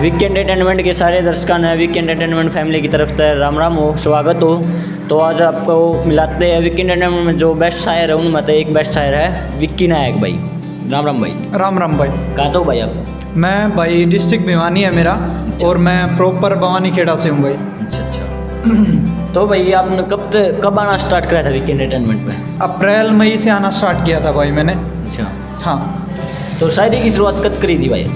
Weekend entertainment के सारे दर्शकों ने वीकेंड एंटरटेनमेंट फैमिली की तरफ से राम राम हो, स्वागत हो। तो आज आपको मिलाते हैं वीकेंड एंटरटेनमेंट में जो बेस्ट शायर है उनमें से एक बेस्ट शायर है विक्की नायक भाई। राम राम भाई। राम राम भाई। कहाँ तो भाई आप? मैं भाई डिस्ट्रिक्ट भिवानी है मेरा। अच्छा। और मैं प्रॉपर भवानी खेड़ा से हूँ भाई। अच्छा। तो भाई आपने कब आना स्टार्ट करा था वीकेंड एंटरटेनमेंट पे? अप्रैल मई से आना स्टार्ट किया था भाई मैंने। अच्छा। हाँ। तो शायरी की शुरुआत कब करी थी भाई?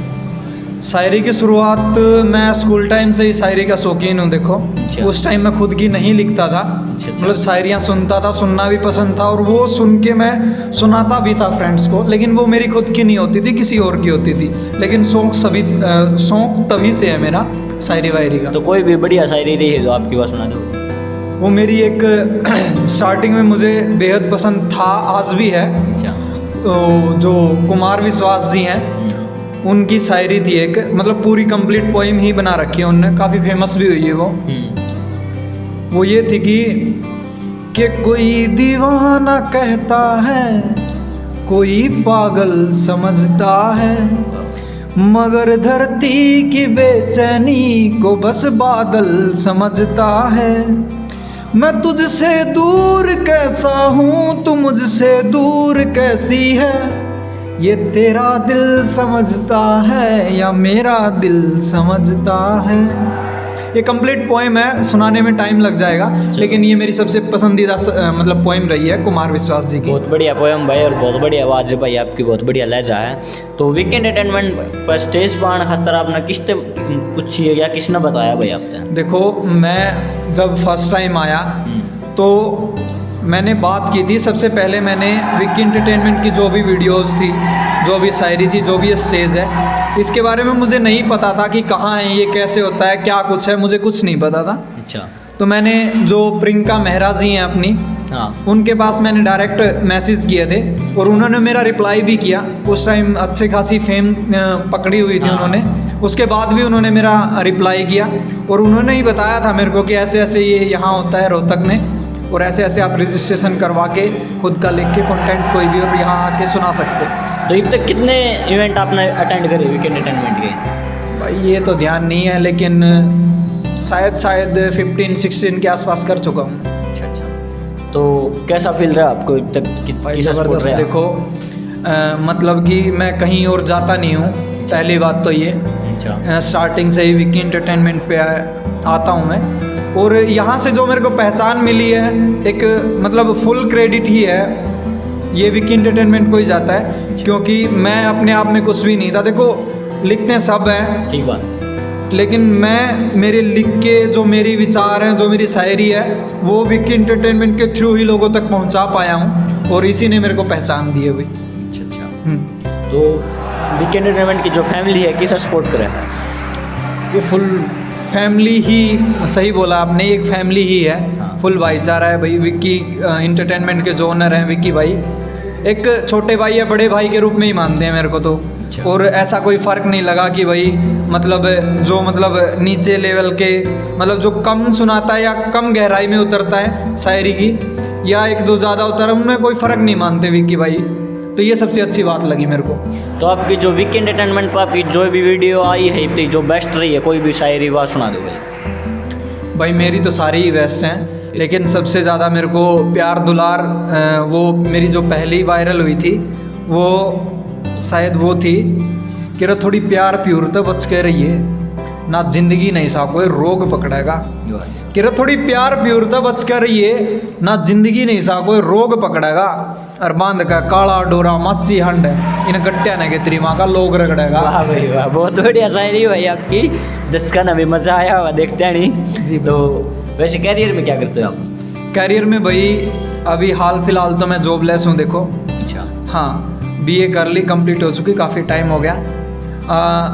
शायरी की शुरुआत मैं स्कूल टाइम से ही शायरी का शौकीन हूँ। देखो अच्छा। उस टाइम मैं खुद की नहीं लिखता था। अच्छा। मतलब शायरियाँ सुनता था, सुनना भी पसंद था और वो सुन के मैं सुनाता भी था फ्रेंड्स को, लेकिन वो मेरी खुद की नहीं होती थी, किसी और की होती थी। लेकिन शौक तभी से है मेरा शायरी वायरी का। तो कोई भी बढ़िया शायरी रही है जो आपकी बात सुना दो। वो मेरी एक स्टार्टिंग में मुझे बेहद पसंद था, आज भी है। अच्छा। जो कुमार विश्वास जी हैं उनकी शायरी थी एक, मतलब पूरी कंप्लीट पोइम ही बना रखी है उनने, काफ़ी फेमस भी हुई है वो ये थी कि कोई दीवाना कहता है, कोई पागल समझता है, मगर धरती की बेचैनी को बस बादल समझता है। मैं तुझसे दूर कैसा हूँ, तू मुझसे दूर कैसी है, ये तेरा दिल समझता है या मेरा दिल समझता है। ये कंप्लीट पोएम है, सुनाने में टाइम लग जाएगा, लेकिन ये मेरी सबसे पसंदीदा मतलब पोएम रही है कुमार विश्वास जी की। बहुत बढ़िया पोएम भाई और बहुत बढ़िया आवाज़ है भाई आपकी, बहुत बढ़िया लहजा है। तो वीकेंड एंटरटेनमेंट पर स्टेज पर आने खातर आपने किससे पूछी है या किसने बताया भाई आपने? देखो मैं जब फर्स्ट टाइम आया तो मैंने बात की थी, सबसे पहले मैंने विक्की एंटरटेनमेंट की जो भी वीडियोस थी, जो भी शायरी थी, जो भी स्टेज है, इसके बारे में मुझे नहीं पता था कि कहाँ है ये, कैसे होता है, क्या कुछ है, मुझे कुछ नहीं पता था। अच्छा। तो मैंने जो प्रियंका मेहरा जी हैं अपनी, हाँ, उनके पास मैंने डायरेक्ट मैसेज किए थे और उन्होंने मेरा रिप्लाई भी किया। उस टाइम अच्छे खासी फेम पकड़ी हुई थी उन्होंने। उसके बाद भी उन्होंने मेरा रिप्लाई किया और उन्होंने ही बताया था मेरे को कि ऐसे ऐसे ये यहाँ होता है रोहतक में, और ऐसे ऐसे आप रजिस्ट्रेशन करवा के खुद का लिख के कंटेंट कोई भी और यहाँ आके सुना सकते। तो अब तक कितने इवेंट आपने अटेंड करे वीकेंड एंटरटेनमेंट के? भाई ये तो ध्यान नहीं है, लेकिन शायद 15-16 के आसपास कर चुका हूँ। अच्छा। तो कैसा फील रहा आपको अब तक? किसा सपोर्ट ज़बरदस्त। रहा? देखो मतलब कि मैं कहीं और जाता नहीं हूँ, पहली बात तो ये। अच्छा। स्टार्टिंग से ही विक्की एंटरटेनमेंट पे आता हूँ मैं, और यहाँ से जो मेरे को पहचान मिली है, एक मतलब फुल क्रेडिट ही है ये विक्की एंटरटेनमेंट को ही जाता है, क्योंकि मैं अपने आप में कुछ भी नहीं था। देखो लिखते सब हैं, ठीक बात, लेकिन मैं मेरे लिख के जो मेरी विचार हैं, जो मेरी शायरी है, वो विक्की एंटरटेनमेंट के थ्रू ही लोगों तक पहुँचा पाया हूँ, और इसी ने मेरे को पहचान दी है भाई। अच्छा अच्छा। तो वीकेंड एंटरटेनमेंट की जो फैमिली है किसा सपोर्ट करे? ये फुल फैमिली ही, सही बोला आपने, एक फैमिली ही है। हाँ। फुल भाईचारा है भाई। विक्की एंटरटेनमेंट के जो ओनर हैं विक्की भाई, एक छोटे भाई या बड़े भाई के रूप में ही मानते हैं मेरे को तो। अच्छा। और ऐसा कोई फ़र्क नहीं लगा कि भाई मतलब जो मतलब नीचे लेवल के, मतलब जो कम सुनाता है या कम गहराई में उतरता है शायरी की, या एक दो ज़्यादा उतर, उनमें कोई फ़र्क नहीं मानते विक्की भाई। तो ये सबसे अच्छी बात लगी मेरे को। तो आपकी जो वीकेंड एंटरटेनमेंट पर आपकी जो भी वीडियो आई है जो बेस्ट रही है, कोई भी शायरी वाह सुना दो भाई। भाई मेरी तो सारी ही बेस्ट हैं, लेकिन सबसे ज़्यादा मेरे को प्यार दुलार, वो मेरी जो पहली वायरल हुई थी वो शायद वो थी कि रे थोड़ी प्यार प्यूर तो बच के रहिए, ना जिंदगी नहीं सा कोई रोग पकड़ेगा। कि रे थोड़ी प्यार प्यूर तो बच के रहिए, ना जिंदगी नहीं सा कोई रोग पकड़ेगा, और बांध का काला डोरा माची हंड इन गट्टिया ने के तेरी माँ का लोग रगड़ेगा। वाह भाई वाह, बहुत बढ़िया शायरी भाई आपकी, जिसका ना भी मज़ा आया हुआ देखते हैं नहीं जी। तो वैसे कैरियर में क्या करते हो आप? कैरियर में भाई अभी हाल फिलहाल तो मैं जॉबलेस हूँ। देखो अच्छा। हाँ, बीए कर ली, कंप्लीट हो चुकी, काफ़ी टाइम हो गया।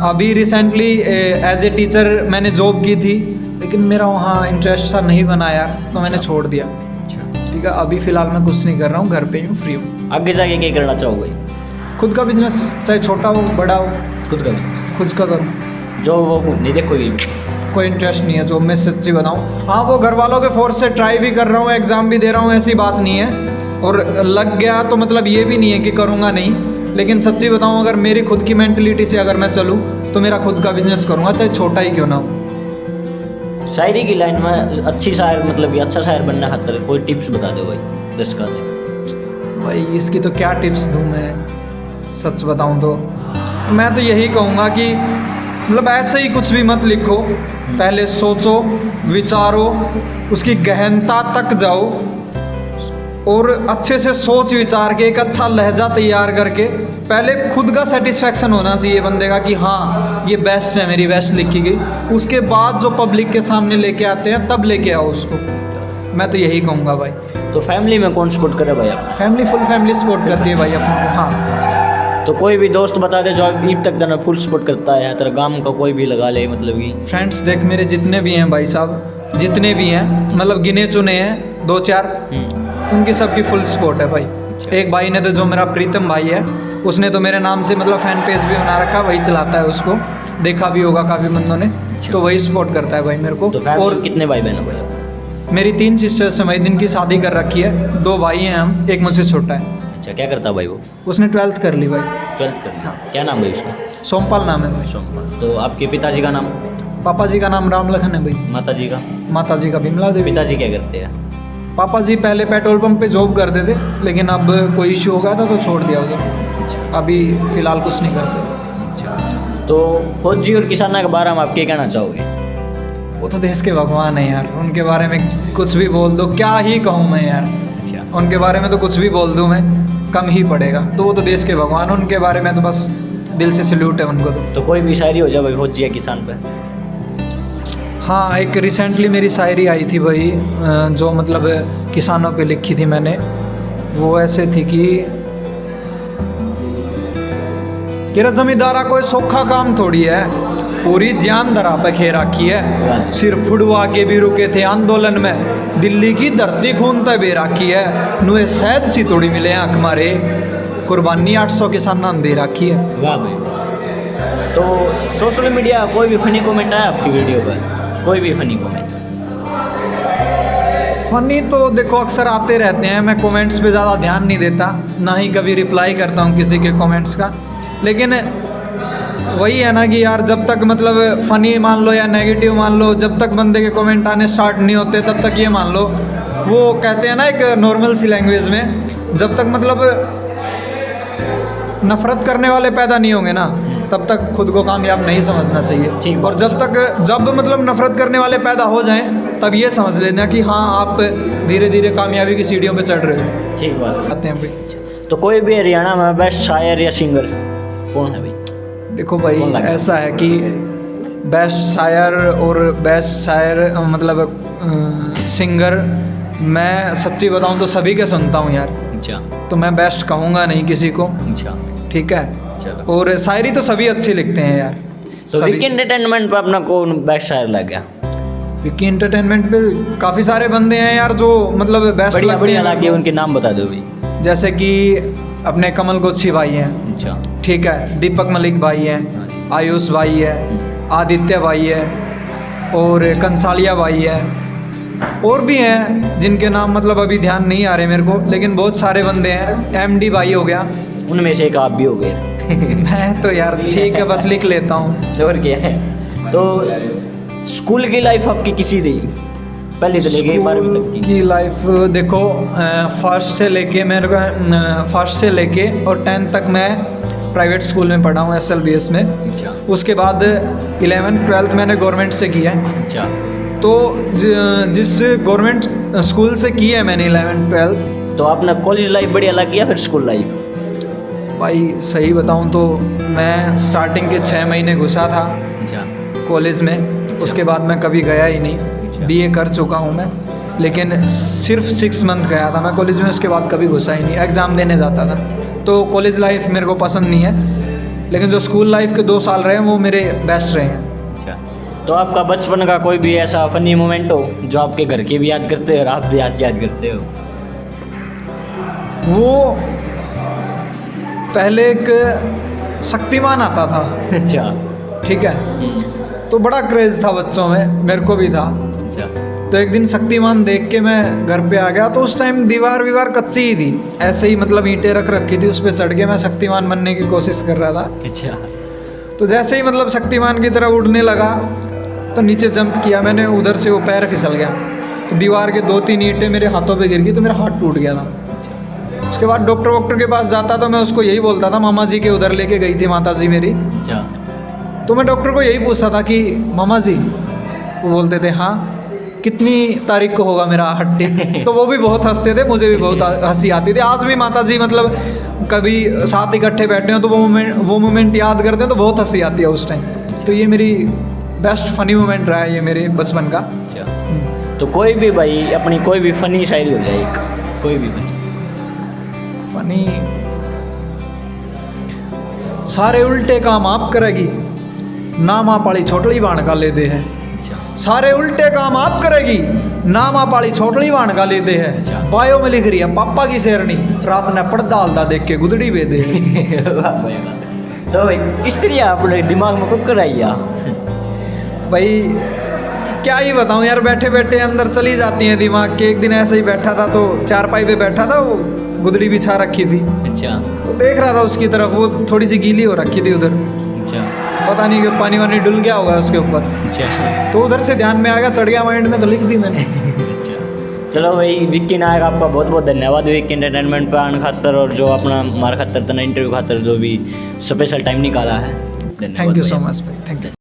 अभी रिसेंटली एज ए टीचर मैंने जॉब की थी, लेकिन मेरा वहाँ इंटरेस्ट सा नहीं बना यार, तो मैंने छोड़ दिया। अच्छा। ठीक है, अभी फ़िलहाल मैं कुछ नहीं कर रहा हूँ, घर पे ही हूँ, फ्री हूँ। आगे जाके क्या करना चाहोगे? खुद का बिजनेस, चाहे छोटा हो बड़ा हो, खुद का भी खुद का करूँ। जो वो नहीं देखोगे? कोई इंटरेस्ट नहीं है जो मैं सच्ची बताऊँ। हाँ, वो घर वालों के फोर्स से ट्राई भी कर रहा हूँ, एग्ज़ाम भी दे रहा हूँ, ऐसी बात नहीं है। और लग गया तो मतलब ये भी नहीं है कि करूँगा नहीं, लेकिन सच्ची बताऊं, अगर मेरी खुद की मेंटलिटी से अगर मैं चलूं तो मेरा खुद का बिजनेस करूंगा, चाहे छोटा ही क्यों ना हो। शायरी की लाइन में अच्छी शायर मतलब कि अच्छा शायर बनने खातर कोई टिप्स बता दो भाई दर्शकों से। भाई इसकी तो क्या टिप्स दूं मैं, सच बताऊं तो मैं तो यही कहूँगा कि मतलब ऐसे ही कुछ भी मत लिखो, पहले सोचो, विचारो, उसकी गहनता तक जाओ और अच्छे से सोच विचार के एक अच्छा लहजा तैयार करके पहले खुद का सेटिस्फेक्शन होना चाहिए बंदे का कि हाँ ये बेस्ट है, मेरी बेस्ट लिखी गई। उसके बाद जो पब्लिक के सामने लेके आते हैं तब लेके आओ उसको, मैं तो यही कहूँगा भाई। तो फैमिली में कौन सपोर्ट करे भाई आपको? फैमिली, फुल फैमिली सपोर्ट करती है भाई अपने को। हाँ, तो कोई भी दोस्त बता दे जो अभी तक जना फुल सपोर्ट करता है, तेरा गांव का कोई भी लगा ले मतलब कि। फ्रेंड्स देख मेरे जितने भी हैं भाई साहब, जितने भी हैं मतलब गिने चुने हैं 2-4, उनकी सबकी फुल सपोर्ट है भाई। एक भाई ने तो, जो मेरा प्रीतम भाई है, उसने तो मेरे नाम से मतलब फैन पेज भी बना रखा, वही चलाता है उसको, देखा भी होगा काफ़ी बंदों ने, तो वही सपोर्ट करता है भाई मेरे को। तो और कितने भाई बहन हो भाई? मेरी 3 सिस्टर्स हैं भाई, जिनकी शादी कर रखी है, 2 भाई हैं हम, एक मुझसे छोटा है। अच्छा, क्या करता भाई वो? उसने 12th कर ली भाई। 12th कर लिया। क्या नाम है उसका? सोमपाल नाम है भाई। सोमपाल। तो आपके पिताजी का नाम? पापा जी का नाम राम लखन है भाई। माता जी का? माता जी का विमला देवी। पिताजी क्या करते हैं? पापा जी पहले पेट्रोल पंप पे जॉब करते थे, लेकिन अब कोई इशू हो गया था तो छोड़ दिया उधर। अभी फ़िलहाल कुछ नहीं करते। अच्छा, तो फौजी और किसानों के बारे में आप क्या कहना चाहोगे? वो तो देश के भगवान है यार, उनके बारे में कुछ भी बोल दो, क्या ही कहूँ मैं यार। अच्छा, उनके बारे में तो कुछ भी बोल दूँ मैं कम ही पड़ेगा। तो वो तो देश के भगवान, उनके बारे में तो बस दिल से सल्यूट है उनको। तो कोई भी शायरी हो जाए भाई फौजी या किसान पे? हाँ, एक रिसेंटली मेरी शायरी आई थी भाई, जो मतलब किसानों पे लिखी थी मैंने। वो ऐसे थी कि तेरा जमींदारा कोई सौखा काम थोड़ी है, पूरी जान दरा पे खे रखी है। सिर फुड़वा के भी रुके थे आंदोलन में, दिल्ली की धरती खून तय बे रखी है। नुए सैद सी थोड़ी मिले आँख मारे, कुर्बानी 800 किसानों ने दे रखी है। वाह भाई। तो सोशल मीडिया कोई भी फनी कमेंट आया आपकी वीडियो पर? कोई भी फनी कमेंट? फ़नी तो देखो अक्सर आते रहते हैं, मैं कमेंट्स पे ज़्यादा ध्यान नहीं देता, ना ही कभी रिप्लाई करता हूँ किसी के कमेंट्स का। लेकिन वही है ना कि यार जब तक मतलब फ़नी मान लो या नेगेटिव मान लो, जब तक बंदे के कमेंट आने स्टार्ट नहीं होते तब तक ये मान लो, वो कहते हैं ना एक नॉर्मल सी लैंग्वेज में, जब तक मतलब नफ़रत करने वाले पैदा नहीं होंगे ना तब तक खुद को कामयाब नहीं समझना चाहिए। ठीक। और जब मतलब नफ़रत करने वाले पैदा हो जाएं तब ये समझ लेना कि हाँ आप धीरे धीरे कामयाबी की सीढ़ियों पे चढ़ रहे हो। ठीक बात आते हैं भाई। तो कोई भी हरियाणा में बेस्ट शायर या सिंगर कौन है भाई? देखो भाई, ऐसा है कि बेस्ट शायर और बेस्ट शायर मतलब सिंगर, मैं सच्ची बताऊं तो सभी के सुनता हूं यार। अच्छा, तो मैं बेस्ट कहूँगा नहीं किसी को। अच्छा, ठीक है। चलो। और शायरी तो सभी अच्छी लिखते हैं यार। तो विकी एंटरटेनमेंट पे अपना कौन बेस्ट शायर लग गया? विकी एंटरटेनमेंट पे काफ़ी सारे बंदे हैं यार जो मतलब बेस्ट बढ़िया लगते बढ़िया हैं। लगे, उनके नाम बता दो भाई। जैसे कि अपने कमल गोच्छी भाई हैं, अच्छा, ठीक है, दीपक मलिक भाई हैं, आयुष भाई है, आदित्य भाई है, और कंसालिया भाई है, और भी हैं जिनके नाम मतलब अभी ध्यान नहीं आ रहे मेरे को, लेकिन बहुत सारे बंदे हैं। एमडी भाई हो गया, उनमें से एक आप भी हो गए। मैं तो यार ठीक है बस लिख लेता हूँ। और क्या है। तो स्कूल की लाइफ आपकी किसी रही, पहले से लेके 12वीं तक की? लाइफ देखो, फर्स्ट से लेके और 10th तक मैं प्राइवेट स्कूल में पढ़ा हूँ, SLBS में। अच्छा, उसके बाद 11th 12th मैंने गवर्नमेंट से किया है। अच्छा। तो जिस गवर्नमेंट स्कूल से की है मैंने 11th 12th, तो आपने कॉलेज लाइफ बढ़िया लगी या फिर स्कूल लाइफ? भाई सही बताऊँ तो मैं स्टार्टिंग के 6 महीने घुसा था अच्छा, कॉलेज में, उसके बाद मैं कभी गया ही नहीं। BA कर चुका हूँ मैं, लेकिन सिर्फ 6 मंथ गया था मैं कॉलेज में, उसके बाद कभी घुसा ही नहीं, एग्ज़ाम देने जाता था। तो कॉलेज लाइफ मेरे को पसंद नहीं है, लेकिन जो स्कूल लाइफ के 2 साल रहे हैं वो मेरे बेस्ट रहे हैं। अच्छा। तो आपका बचपन का कोई भी ऐसा फनी मोमेंट हो जो आपके घर के भी याद करते हो और आप भी आज याद करते हो? वो पहले एक शक्तिमान आता था। अच्छा, ठीक है, तो बड़ा क्रेज़ था बच्चों में, मेरे को भी था। अच्छा। तो एक दिन शक्तिमान देख के मैं घर पे आ गया, तो उस टाइम दीवार कच्ची ही थी, ऐसे ही मतलब ईंटें रख रखी थी, उस पर चढ़ के मैं शक्तिमान बनने की कोशिश कर रहा था। अच्छा। तो जैसे ही मतलब शक्तिमान की तरह उड़ने लगा तो नीचे जंप किया मैंने, उधर से वो पैर फिसल गया, तो दीवार के 2-3 ईंटें मेरे हाथों पे गिर गई, तो मेरा हाथ टूट गया था। उसके बाद डॉक्टर के पास जाता तो मैं उसको यही बोलता था, मामा जी के उधर लेके गई थी माता जी मेरी, अच्छा। तो मैं डॉक्टर को यही पूछता था कि मामा जी, वो बोलते थे हाँ कितनी तारीख को होगा मेरा हड्डी, तो वो भी बहुत हंसते थे, मुझे भी बहुत हंसी आती थी। आज भी माता जी मतलब कभी साथ इकट्ठे बैठे हो तो वो मोमेंट याद करते हैं तो बहुत हंसी आती है उस टाइम। तो ये मेरी बेस्ट फनी मोमेंट रहा है ये मेरे बचपन का। अच्छा, तो कोई भी भाई अपनी कोई भी फनी शायरी हो जाए एक, कोई भी फनी। सारे उल्टे काम आप करेगी, नाम आ पाली छोटली बाण का ले दे है। सारे उल्टे काम आप करेगी, नाम आ पाली छोटली बाण का ले दे है। बायो में लिख रही है पापा की शेरनी, रात ने पर्दा हल्दा देख के गुदड़ी बेदे है। वाह भाई वाह। तो भाई किस तरह अपने दिमाग में कुकर आई आ? भाई क्या ही बताऊं यार, बैठे बैठे अंदर चली जाती हैं दिमाग के। एक दिन ऐसे ही बैठा था तो चारपाई पे बैठा था, वो गुदड़ी बिछा रखी थी, अच्छा। तो देख रहा था उसकी तरफ, वो थोड़ी सी गीली हो रखी थी उधर, अच्छा। पता नहीं कि पानी वानी डुल गया होगा उसके ऊपर, अच्छा। तो उधर से ध्यान में आ गया, चढ़ गया माइंड में, तो लिख दी मैंने। अच्छा, चलो भाई विक्की नायक आपका बहुत बहुत धन्यवाद विक्की एंटरटेनमेंट पे आने खातर, और जो अपना हमारे खातर तना इंटरव्यू खातर जो भी स्पेशल टाइम निकाला है। थैंक यू सो मच भाई, थैंक यू।